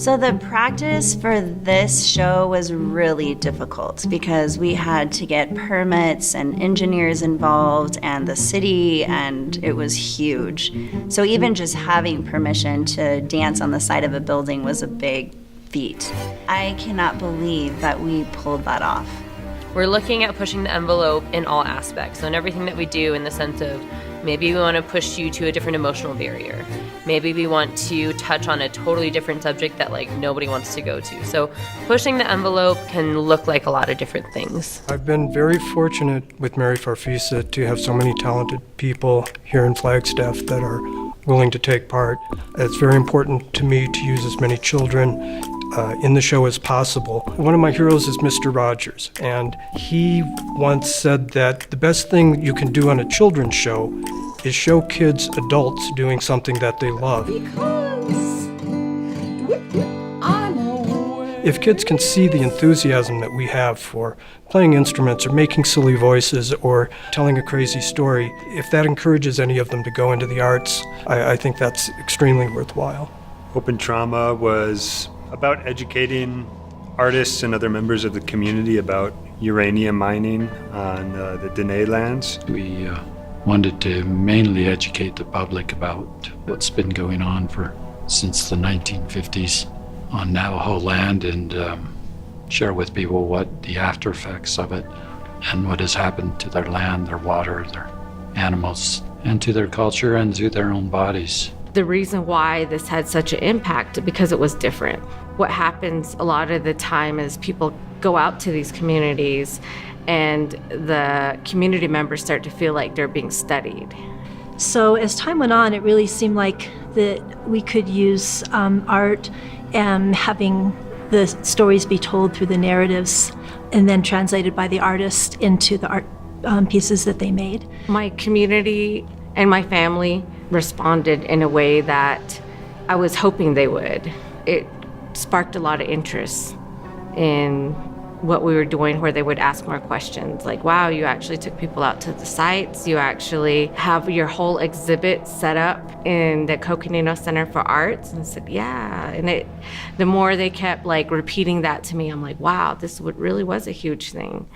So the practice for this show was really difficult because we had to get permits and engineers involved and the city, and it was huge. So even just having permission to dance on the side of a building was a big feat. I cannot believe that we pulled that off. We're looking at pushing the envelope in all aspects, so in everything that we do, in the sense of maybe we want to push you to a different emotional barrier. Maybe we want to touch on a totally different subject that nobody wants to go to. So pushing the envelope can look like a lot of different things. I've been very fortunate with Mary Farfisa to have so many talented people here in Flagstaff that are willing to take part. It's very important to me to use as many children in the show as possible. One of my heroes is Mr. Rogers, and he once said that the best thing you can do on a children's show is show kids adults doing something that they love. If kids can see the enthusiasm that we have for playing instruments or making silly voices or telling a crazy story, if that encourages any of them to go into the arts, I think that's extremely worthwhile. Open Trauma was about educating artists and other members of the community about uranium mining on the Dene lands. We wanted to mainly educate the public about what's been going on since the 1950s on Navajo land, and share with people what the after effects of it and what has happened to their land, their water, their animals, and to their culture and to their own bodies. The reason why this had such an impact, because it was different. What happens a lot of the time is people go out to these communities and the community members start to feel like they're being studied. So as time went on, it really seemed like that we could use art and having the stories be told through the narratives and then translated by the artist into the art pieces that they made. My community and my family responded in a way that I was hoping they would. It sparked a lot of interest in what we were doing, where they would ask more questions like, wow, you actually took people out to the sites, you actually have your whole exhibit set up in the Coconino Center for Arts. And I said, yeah. And the more they kept repeating that to me, I'm like, wow, this really was a huge thing.